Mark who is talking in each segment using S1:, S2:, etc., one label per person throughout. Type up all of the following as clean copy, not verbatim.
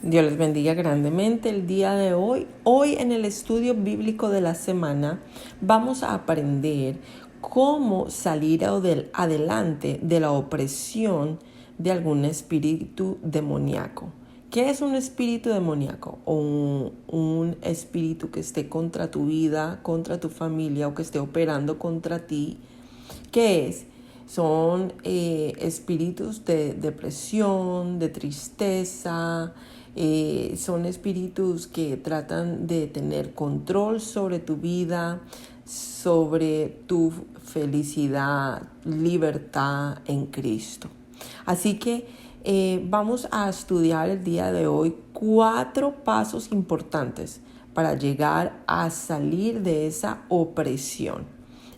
S1: Dios les bendiga grandemente el día de hoy. Hoy en el estudio bíblico de la semana vamos a aprender cómo salir adelante de la opresión de algún espíritu demoníaco. ¿Qué es un espíritu demoníaco? O un espíritu que esté contra tu vida, contra tu familia o que esté operando contra ti. ¿Qué es? Son espíritus de depresión, de tristeza, son espíritus que tratan de tener control sobre tu vida, sobre tu felicidad, libertad en Cristo. Así que vamos a estudiar el día de hoy 4 pasos importantes para llegar a salir de esa opresión.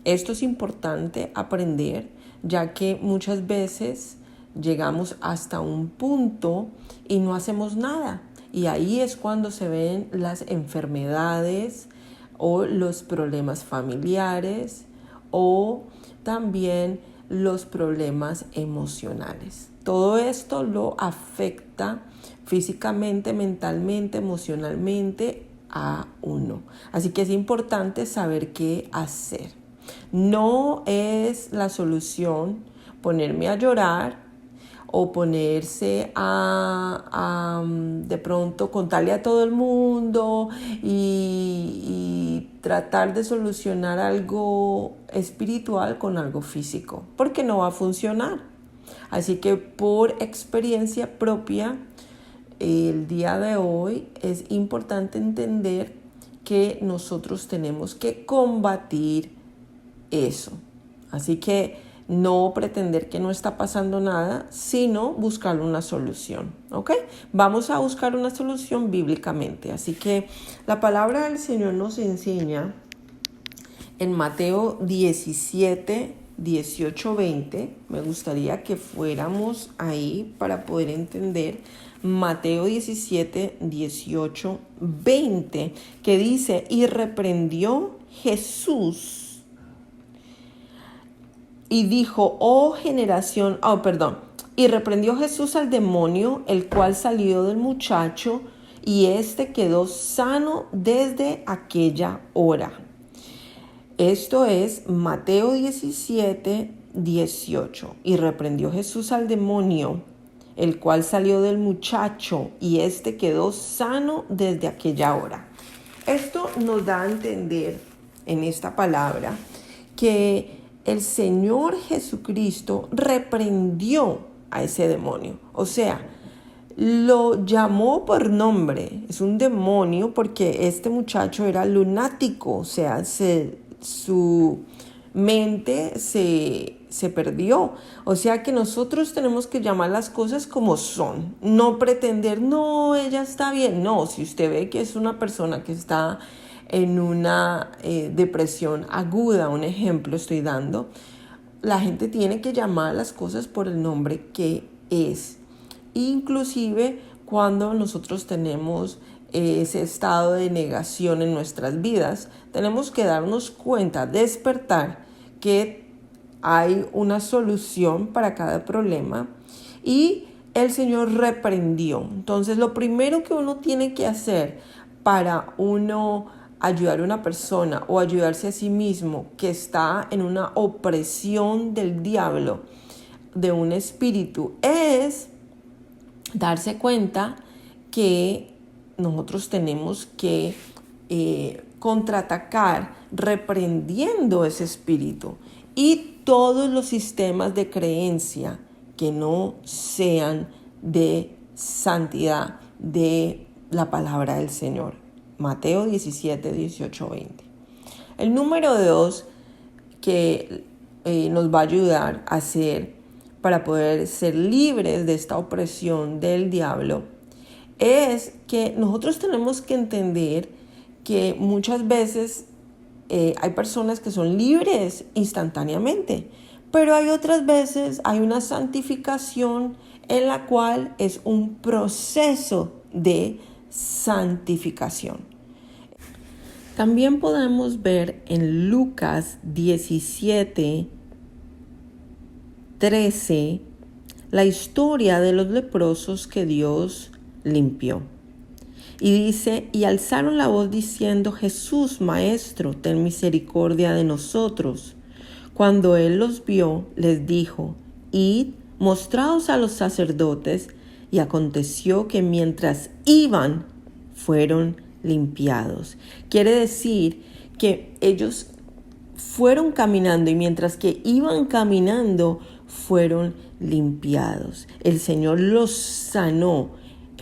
S1: Esto es importante aprender, ya que muchas veces llegamos hasta un punto y no hacemos nada. Y ahí es cuando se ven las enfermedades o los problemas familiares o también los problemas emocionales. Todo esto lo afecta físicamente, mentalmente, emocionalmente a uno. Así que es importante saber qué hacer. No es la solución ponerme a llorar o ponerse a de pronto contarle a todo el mundo y tratar de solucionar algo espiritual con algo físico, porque no va a funcionar. Así que por experiencia propia, el día de hoy es importante entender que nosotros tenemos que combatir eso. Así que no pretender que no está pasando nada, sino buscar una solución. ¿Ok? Vamos a buscar una solución bíblicamente. Así que la palabra del Señor nos enseña en Mateo 17, 18, 20. Me gustaría que fuéramos ahí para poder entender Mateo 17, 18, 20, que dice: y reprendió Jesús y dijo, y reprendió Jesús al demonio, el cual salió del muchacho, y éste quedó sano desde aquella hora. Esto es Mateo 17, 18. Y reprendió Jesús al demonio, el cual salió del muchacho, y éste quedó sano desde aquella hora. Esto nos da a entender en esta palabra que el Señor Jesucristo reprendió a ese demonio. O sea, lo llamó por nombre. Es un demonio porque este muchacho era lunático. O sea, su mente se perdió. O sea que nosotros tenemos que llamar las cosas como son. No pretender, no, ella está bien. No, si usted ve que es una persona que está en una depresión aguda, un ejemplo estoy dando, la gente tiene que llamar las cosas por el nombre que es. Inclusive cuando nosotros tenemos ese estado de negación en nuestras vidas, tenemos que darnos cuenta, despertar que hay una solución para cada problema y el Señor reprendió. Entonces, lo primero que uno tiene que hacer para uno ayudar a una persona o ayudarse a sí mismo que está en una opresión del diablo, de un espíritu, es darse cuenta que nosotros tenemos que contraatacar reprendiendo ese espíritu y todos los sistemas de creencia que no sean de santidad, de la palabra del Señor. Mateo 17, 18, 20. El número 2 que nos va a ayudar a hacer para poder ser libres de esta opresión del diablo es que nosotros tenemos que entender que muchas veces hay personas que son libres instantáneamente, pero hay otras veces hay una santificación en la cual es un proceso de santificación. También podemos ver en Lucas 17, 13 la historia de los leprosos que Dios limpió. Y dice, y alzaron la voz diciendo, Jesús, Maestro, ten misericordia de nosotros. Cuando él los vio, les dijo, id, mostraos a los sacerdotes. Y aconteció que mientras iban, fueron limpiados. Quiere decir que ellos fueron caminando y mientras que iban caminando, fueron limpiados. El Señor los sanó.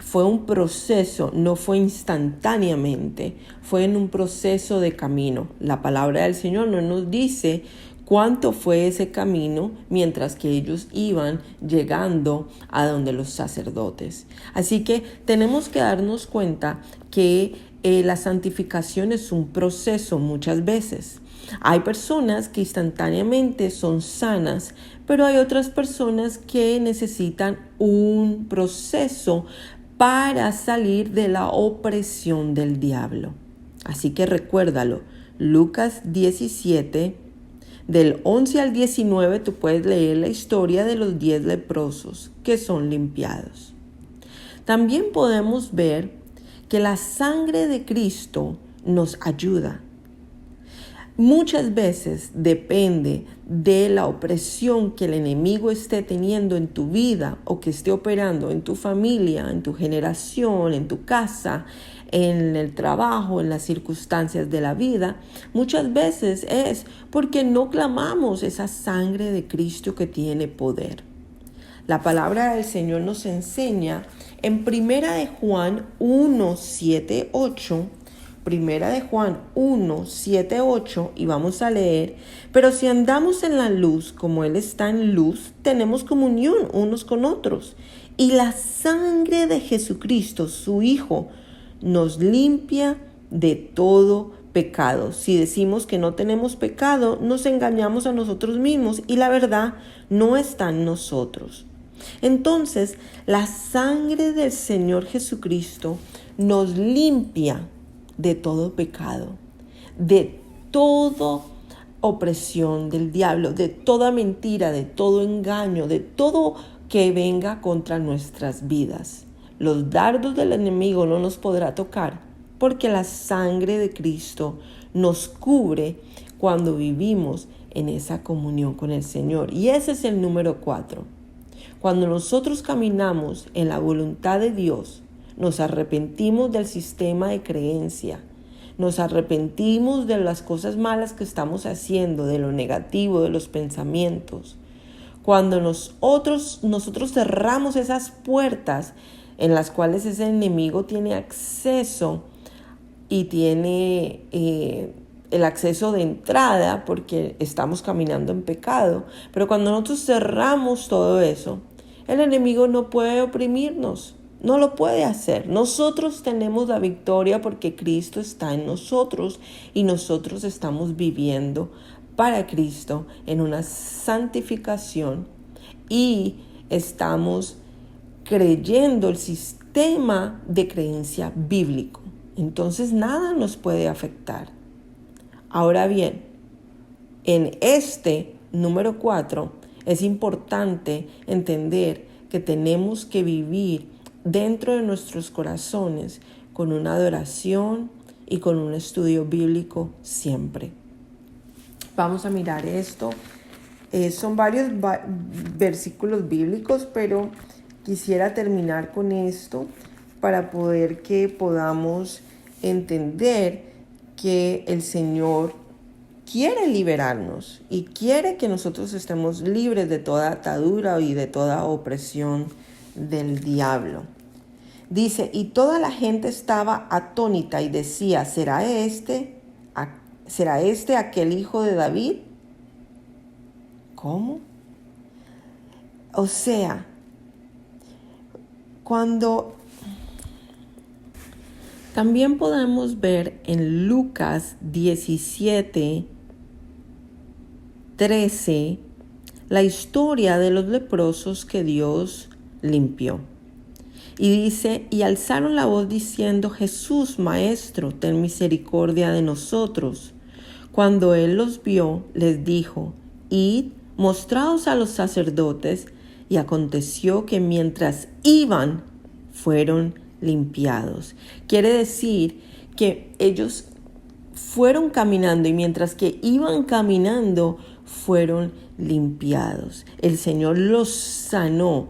S1: Fue un proceso, no fue instantáneamente, fue en un proceso de camino. La palabra del Señor no nos dice cuánto fue ese camino mientras que ellos iban llegando a donde los sacerdotes. Así que tenemos que darnos cuenta que la santificación es un proceso muchas veces. Hay personas que instantáneamente son sanas, pero hay otras personas que necesitan un proceso para salir de la opresión del diablo. Así que recuérdalo, Lucas 17, del 11 al 19, tú puedes leer la historia de los 10 leprosos que son limpiados. También podemos ver que la sangre de Cristo nos ayuda. Muchas veces depende de la opresión que el enemigo esté teniendo en tu vida o que esté operando en tu familia, en tu generación, en tu casa, en el trabajo, en las circunstancias de la vida. Muchas veces es porque no clamamos esa sangre de Cristo que tiene poder. La palabra del Señor nos enseña en 1 de Juan 1, 7, 8. Primera de Juan 1, 7, 8, y vamos a leer, pero si andamos en la luz como Él está en luz, tenemos comunión unos con otros, y la sangre de Jesucristo, su Hijo, nos limpia de todo pecado. Si decimos que no tenemos pecado, nos engañamos a nosotros mismos, y la verdad no está en nosotros. Entonces, la sangre del Señor Jesucristo nos limpia de todo pecado, de toda opresión del diablo, de toda mentira, de todo engaño, de todo que venga contra nuestras vidas. Los dardos del enemigo no nos podrá tocar porque la sangre de Cristo nos cubre cuando vivimos en esa comunión con el Señor. Y ese es el número 4. Cuando nosotros caminamos en la voluntad de Dios, nos arrepentimos del sistema de creencia, nos arrepentimos de las cosas malas que estamos haciendo, de lo negativo, de los pensamientos. Cuando nosotros cerramos esas puertas en las cuales ese enemigo tiene acceso y tiene el acceso de entrada porque estamos caminando en pecado, pero cuando nosotros cerramos todo eso, el enemigo no puede oprimirnos. No lo puede hacer. Nosotros tenemos la victoria porque Cristo está en nosotros y nosotros estamos viviendo para Cristo en una santificación y estamos creyendo el sistema de creencia bíblico. Entonces nada nos puede afectar. Ahora bien, en este número 4 es importante entender que tenemos que vivir dentro de nuestros corazones con una adoración y con un estudio bíblico siempre. Vamos a mirar esto. Son varios versículos bíblicos, pero quisiera terminar con esto para poder que podamos entender que el Señor quiere liberarnos y quiere que nosotros estemos libres de toda atadura y de toda opresión del diablo. Dice, y toda la gente estaba atónita y decía, ¿será este aquel hijo de David? ¿Cómo? O sea, cuando también podemos ver en Lucas 17, 13, la historia de los leprosos que Dios limpió. Y dice, y alzaron la voz diciendo, Jesús, Maestro, ten misericordia de nosotros. Cuando él los vio, les dijo, id, mostraos a los sacerdotes. Y aconteció que mientras iban, fueron limpiados. Quiere decir que ellos fueron caminando y mientras que iban caminando fueron limpiados. El Señor los sanó.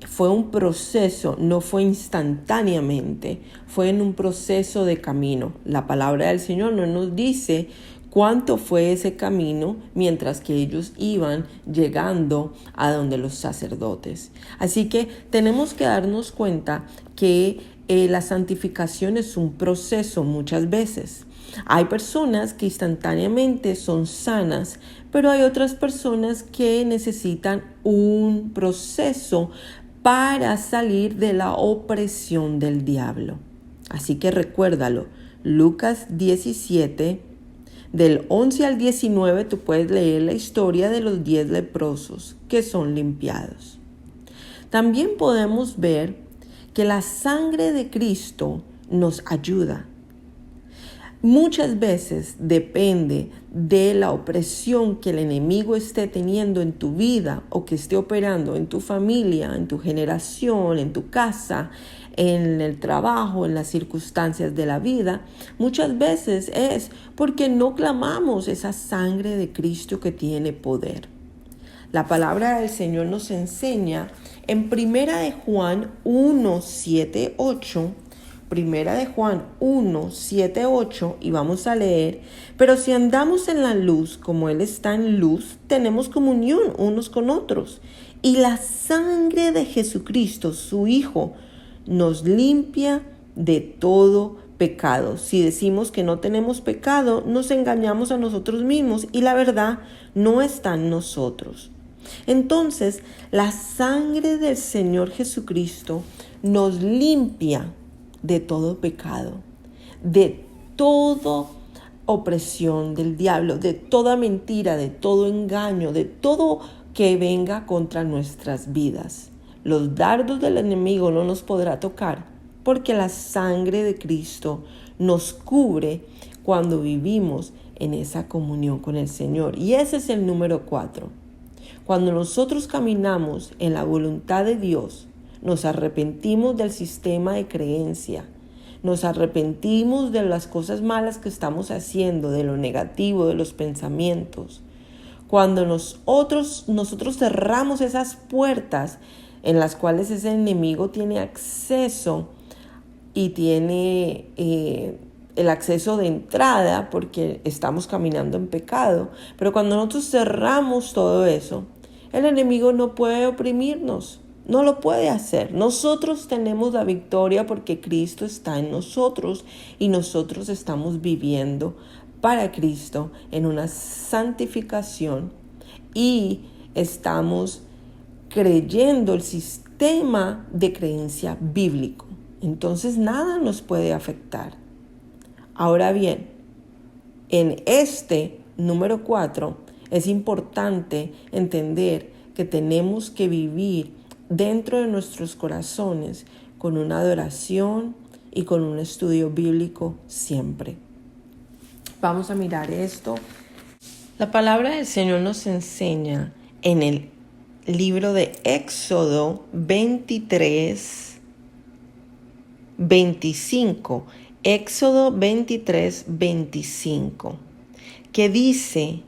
S1: Fue un proceso, no fue instantáneamente, fue en un proceso de camino. La palabra del Señor no nos dice cuánto fue ese camino mientras que ellos iban llegando a donde los sacerdotes. Así que tenemos que darnos cuenta que la santificación es un proceso muchas veces. Hay personas que instantáneamente son sanas, pero hay otras personas que necesitan un proceso para salir de la opresión del diablo. Así que recuérdalo, Lucas 17, del 11 al 19, tú puedes leer la historia de los 10 leprosos que son limpiados. También podemos ver que la sangre de Cristo nos ayuda. Muchas veces depende de la opresión que el enemigo esté teniendo en tu vida o que esté operando en tu familia, en tu generación, en tu casa, en el trabajo, en las circunstancias de la vida. Muchas veces es porque no clamamos esa sangre de Cristo que tiene poder. La palabra del Señor nos enseña en 1 de Juan 1, 7, 8. Primera de Juan 1, 7, 8 y vamos a leer: pero si andamos en la luz como Él está en luz, tenemos comunión unos con otros. Y la sangre de Jesucristo, su Hijo, nos limpia de todo pecado. Si decimos que no tenemos pecado, nos engañamos a nosotros mismos y la verdad no está en nosotros. Entonces, la sangre del Señor Jesucristo nos limpia de todo pecado, de toda opresión del diablo, de toda mentira, de todo engaño, de todo que venga contra nuestras vidas. Los dardos del enemigo no nos podrá tocar porque la sangre de Cristo nos cubre cuando vivimos en esa comunión con el Señor. Y ese es el número 4. Cuando nosotros caminamos en la voluntad de Dios, nos arrepentimos del sistema de creencia, nos arrepentimos de las cosas malas que estamos haciendo, de lo negativo, de los pensamientos. Cuando nosotros cerramos esas puertas en las cuales ese enemigo tiene acceso y tiene el acceso de entrada porque estamos caminando en pecado, pero cuando nosotros cerramos todo eso, el enemigo no puede oprimirnos. No lo puede hacer. Nosotros tenemos la victoria porque Cristo está en nosotros y nosotros estamos viviendo para Cristo en una santificación y estamos creyendo el sistema de creencia bíblico. Entonces nada nos puede afectar. Ahora bien, en este número 4 es importante entender que tenemos que vivir dentro de nuestros corazones con una adoración y con un estudio bíblico siempre. Vamos a mirar esto. La palabra del Señor nos enseña en el libro de Éxodo 23, 25. Éxodo 23, 25. Que dice,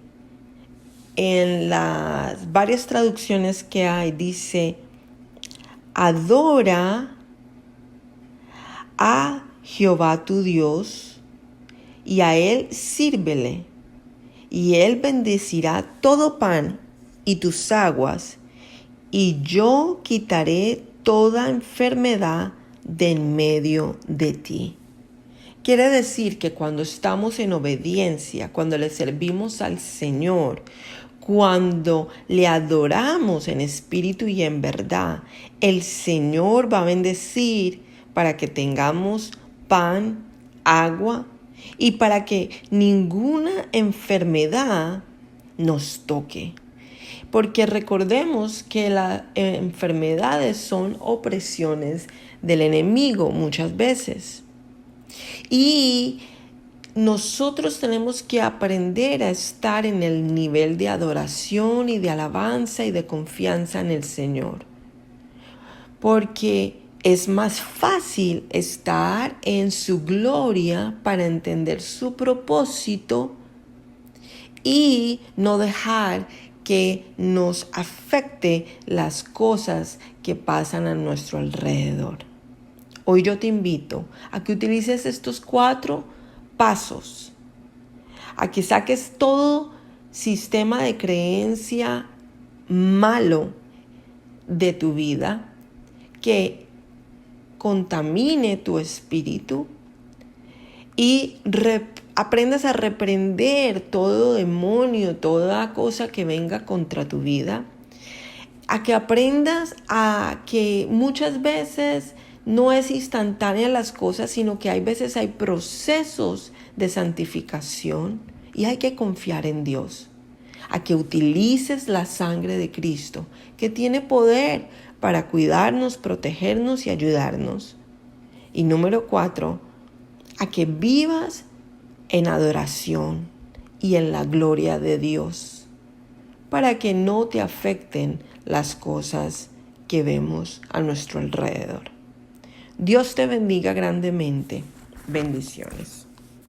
S1: en las varias traducciones que hay, dice: adora a Jehová tu Dios y a Él sírvele, y Él bendecirá todo pan y tus aguas, y yo quitaré toda enfermedad de en medio de ti. Quiere decir que cuando estamos en obediencia, cuando le servimos al Señor, cuando le adoramos en espíritu y en verdad, el Señor va a bendecir para que tengamos pan, agua y para que ninguna enfermedad nos toque. Porque recordemos que las enfermedades son opresiones del enemigo muchas veces. Y nosotros tenemos que aprender a estar en el nivel de adoración y de alabanza y de confianza en el Señor. Porque es más fácil estar en su gloria para entender su propósito y no dejar que nos afecte las cosas que pasan a nuestro alrededor. Hoy yo te invito a que utilices estos 4 pasos, a que saques todo sistema de creencia malo de tu vida que contamine tu espíritu y aprendas a reprender todo demonio, toda cosa que venga contra tu vida, a que aprendas a que muchas veces no es instantánea las cosas, sino que hay veces hay procesos de santificación y hay que confiar en Dios. A que utilices la sangre de Cristo, que tiene poder para cuidarnos, protegernos y ayudarnos. Y número 4, a que vivas en adoración y en la gloria de Dios, para que no te afecten las cosas que vemos a nuestro alrededor. Dios te bendiga grandemente. Bendiciones.